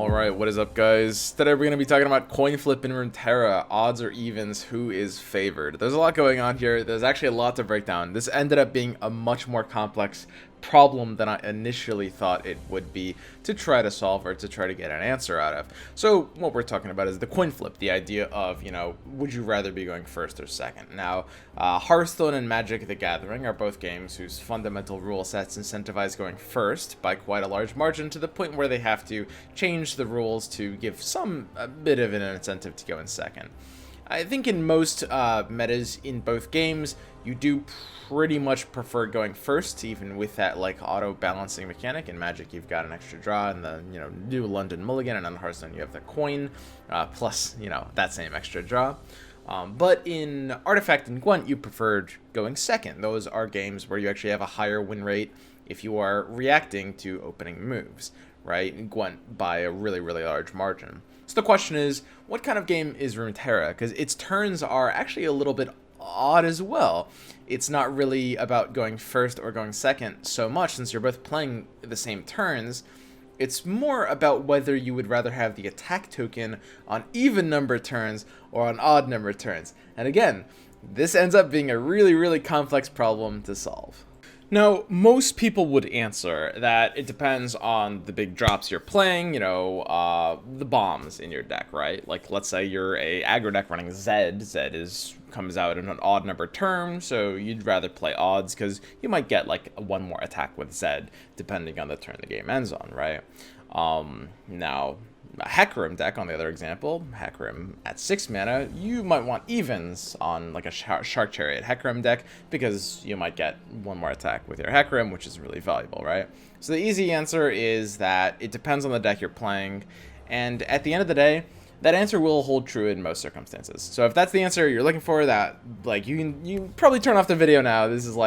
Alright, what is up guys? Today we're going to be talking about Coinflip and Runeterra, odds or evens, who is favored. There's a lot going on here, there's actually a lot to break down. This ended up being a much more complex problem than I initially thought it would be to try to solve or to try to get an answer out of. So what we're talking about is the coin flip, the idea of, would you rather be going first or second? Now, Hearthstone and Magic the Gathering are both games whose fundamental rule sets incentivize going first by quite a large margin, to the point where they have to change the rules to give a bit of an incentive to go in second. I think in most metas in both games, you do pretty much prefer going first, even with that auto balancing mechanic. In Magic, you've got an extra draw and the new London Mulligan, and on Hearthstone you have the coin plus that same extra draw. But in Artifact and Gwent, you preferred going second. Those are games where you actually have a higher win rate if you are reacting to opening moves, right? In Gwent by a really large margin. So the question is, what kind of game is Runeterra? Because its turns are actually a little bit odd as well. It's not really about going first or going second so much, since you're both playing the same turns. It's more about whether you would rather have the attack token on even number turns or on odd number turns. And again, this ends up being a really complex problem to solve. Now, most people would answer that it depends on the big drops you're playing, the bombs in your deck, right? Like, let's say you're a aggro deck running Zed. Zed comes out in an odd number turn, so you'd rather play odds because you might get one more attack with Zed, depending on the turn the game ends on, right? Now, a Hecarim deck, on the other example, Hecarim at 6 mana, you might want evens on a Shark Chariot Hecarim deck, because you might get one more attack with your Hecarim, which is really valuable, right? So the easy answer is that it depends on the deck you're playing, and at the end of the day, that answer will hold true in most circumstances. So if that's the answer you're looking for, that you can probably turn off the video now. This is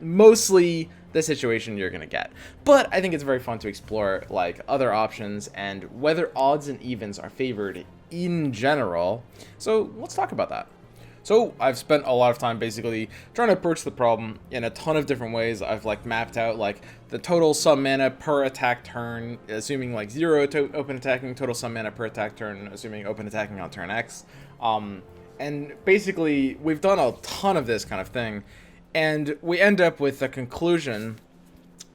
mostly the situation you're gonna get. But I think it's very fun to explore other options and whether odds and evens are favored in general. So let's talk about that. So I've spent a lot of time basically trying to approach the problem in a ton of different ways. I've mapped out the total sum mana per attack turn, assuming 0 to open attacking, total sum mana per attack turn, assuming open attacking on turn X. And basically we've done a ton of this kind of thing, and we end up with a conclusion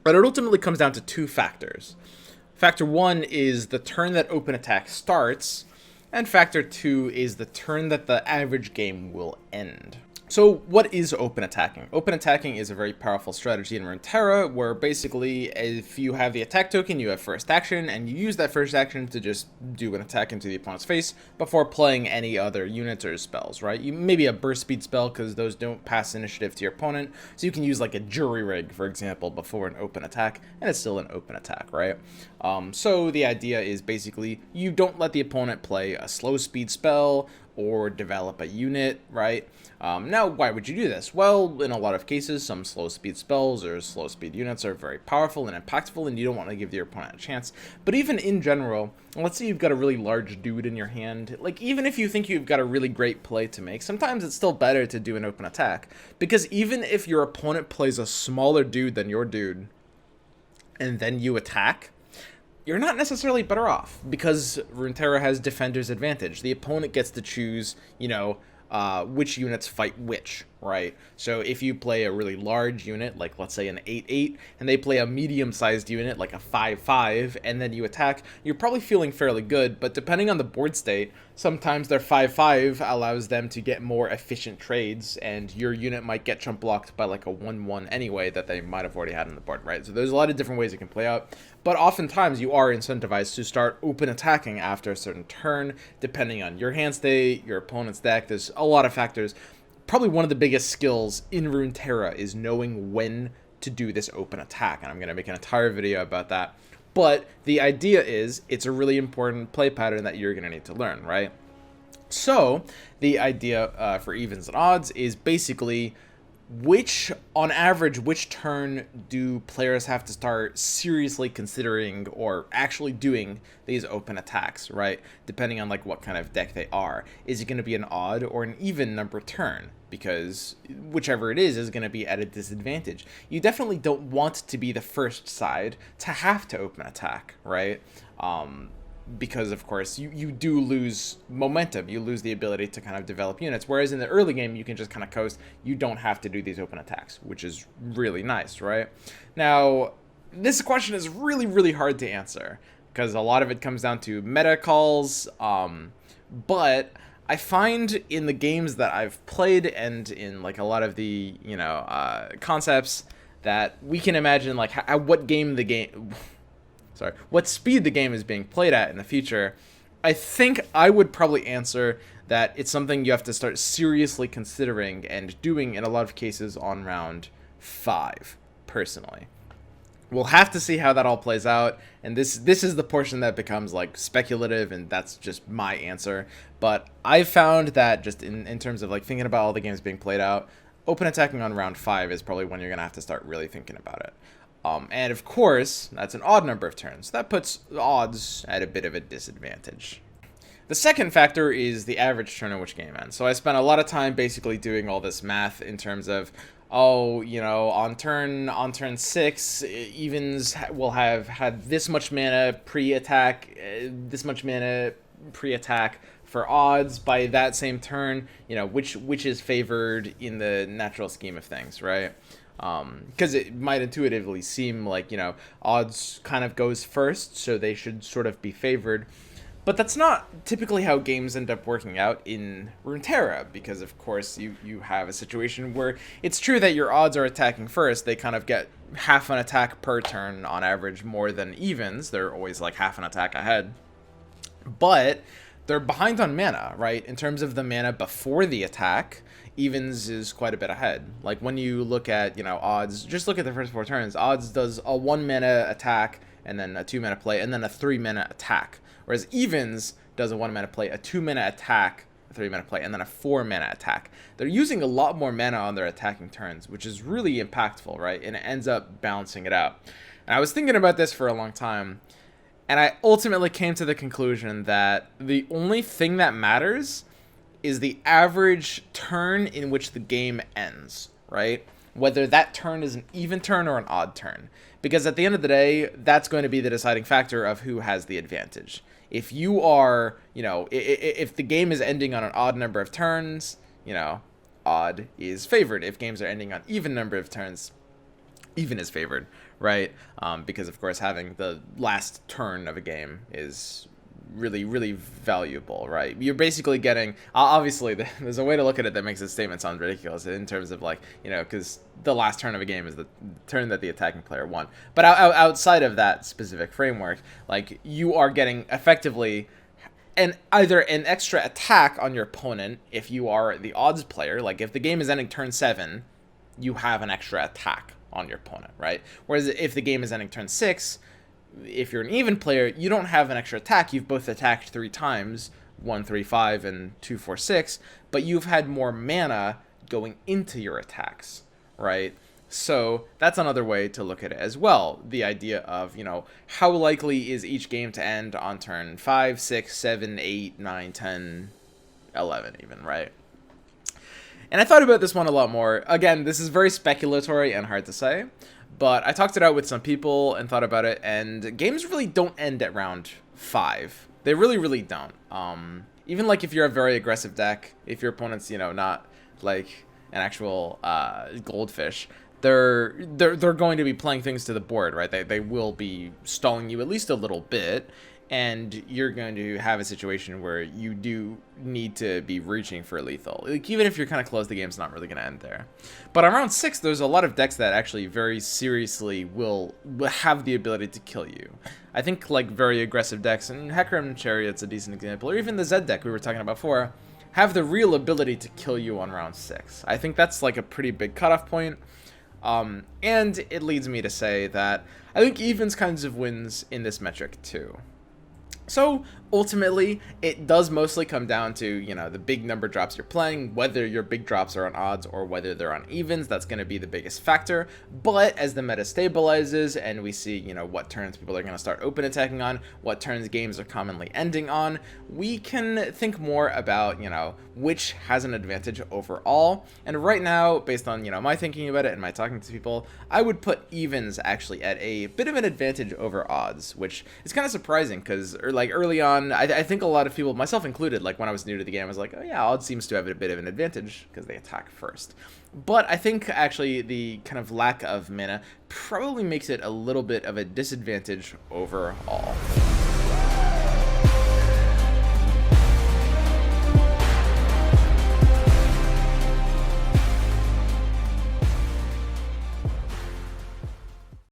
that it ultimately comes down to two factors. Factor one is the turn that open attack starts, and factor two is the turn that the average game will end. So what is open attacking? Open attacking is a very powerful strategy in Runeterra, where basically if you have the attack token, you have first action, and you use that first action to just do an attack into the opponent's face before playing any other units or spells, right? You maybe a burst speed spell, because those don't pass initiative to your opponent, so you can use a jury rig, for example, before an open attack, and it's still an open attack, right? So the idea is basically you don't let the opponent play a slow speed spell or develop a unit, right? Now, why would you do this? Well, in a lot of cases, some slow speed spells or slow speed units are very powerful and impactful, and you don't want to give your opponent a chance. But even in general, let's say you've got a really large dude in your hand, even if you think you've got a really great play to make, sometimes it's still better to do an open attack, because even if your opponent plays a smaller dude than your dude, and then you attack, you're not necessarily better off, because Runeterra has Defender's Advantage. The opponent gets to choose, which units fight which, right? So if you play a really large unit, let's say an 8/8, and they play a medium-sized unit, like a 5/5, and then you attack, you're probably feeling fairly good, but depending on the board state, sometimes their 5/5 allows them to get more efficient trades, and your unit might get chump blocked by a 1/1 anyway that they might have already had on the board, right? So there's a lot of different ways it can play out, but oftentimes you are incentivized to start open attacking after a certain turn, depending on your hand state, your opponent's deck. There's a lot of factors. Probably one of the biggest skills in Runeterra is knowing when to do this open attack, and I'm going to make an entire video about that. But the idea is, it's a really important play pattern that you're going to need to learn, right? So the idea for evens and odds is basically on average, which turn do players have to start seriously considering or actually doing these open attacks, right? Depending on what kind of deck they are. Is it going to be an odd or an even number turn? Because whichever it is going to be at a disadvantage. You definitely don't want to be the first side to have to open attack, right? because of course you do lose momentum, you lose the ability to kind of develop units, whereas in the early game you can just kind of coast, you don't have to do these open attacks, which is really nice, right? Now this question is really hard to answer because a lot of it comes down to meta calls, but I find in the games that I've played and in like a lot of the concepts that we can imagine like what speed the game is being played at in the future, I think I would probably answer that it's something you have to start seriously considering and doing in a lot of cases on round 5, personally. We'll have to see how that all plays out, and this is the portion that becomes like speculative, and that's just my answer. But I found that just in terms of like thinking about all the games being played out, open attacking on round 5 is probably when you're gonna have to start really thinking about it. And of course, that's an odd number of turns. That puts odds at a bit of a disadvantage. The second factor is the average turn in which game ends. So I spent a lot of time basically doing all this math in terms of, on turn 6, evens will have had this much mana pre-attack, for odds by that same turn, which is favored in the natural scheme of things, right? Because it might intuitively seem like, odds kind of goes first, so they should sort of be favored. But that's not typically how games end up working out in Runeterra, because of course you have a situation where it's true that your odds are attacking first. They kind of get half an attack per turn on average more than evens. They're always like half an attack ahead. But they're behind on mana, right? In terms of the mana before the attack, evens is quite a bit ahead. Like when you look at, odds, just look at the first 4 turns. Odds does a 1 mana attack, and then a 2 mana play, and then a 3 mana attack. Whereas evens does a 1 mana play, a 2 mana attack, a 3 mana play, and then a 4 mana attack. They're using a lot more mana on their attacking turns, which is really impactful, right? And it ends up balancing it out. And I was thinking about this for a long time, and I ultimately came to the conclusion that the only thing that matters is the average turn in which the game ends, right? Whether that turn is an even turn or an odd turn. Because at the end of the day, that's going to be the deciding factor of who has the advantage. If you are, if the game is ending on an odd number of turns, odd is favored. If games are ending on even number of turns, even is favored, right? Because of course having the last turn of a game is really valuable, right? You're basically getting, obviously there's a way to look at it that makes this statement sound ridiculous in terms of like, because the last turn of a game is the turn that the attacking player won. But outside of that specific framework, like you are getting effectively either an extra attack on your opponent if you are the odds player. Like if the game is ending turn 7, you have an extra attack on your opponent, right? Whereas if the game is ending turn 6, if you're an even player, you don't have an extra attack. You've both attacked 3 times, 1, 3, 5, and 2, 4, 6, but you've had more mana going into your attacks, right? So that's another way to look at it as well. The idea of, how likely is each game to end on turn 5, 6, 7, 8, 9, 10, 11 even, right? And I thought about this one a lot more. Again, this is very speculatory and hard to say, but I talked it out with some people and thought about it, and games really don't end at round 5. They really don't. Even like if you're a very aggressive deck, if your opponent's, not like an actual goldfish, they're going to be playing things to the board, right? They will be stalling you at least a little bit, and you're going to have a situation where you do need to be reaching for lethal. Like, even if you're kind of close, the game's not really going to end there. But on round 6, there's a lot of decks that actually very seriously will have the ability to kill you. I think like very aggressive decks, and Hecarim Chariot's a decent example, or even the Zed deck we were talking about before, have the real ability to kill you on round 6. I think that's like a pretty big cutoff point. And it leads me to say that I think evens kinds of wins in this metric too. So ultimately, it does mostly come down to, the big number drops you're playing, whether your big drops are on odds or whether they're on evens. That's going to be the biggest factor. But as the meta stabilizes and we see, what turns people are going to start open attacking on, what turns games are commonly ending on, we can think more about, which has an advantage overall. And right now, based on, my thinking about it and my talking to people, I would put evens actually at a bit of an advantage over odds, which is kind of surprising because early like early on, I think a lot of people, myself included, like when I was new to the game, I was like, oh yeah, Odd seems to have a bit of an advantage because they attack first. But I think actually the kind of lack of mana probably makes it a little bit of a disadvantage overall.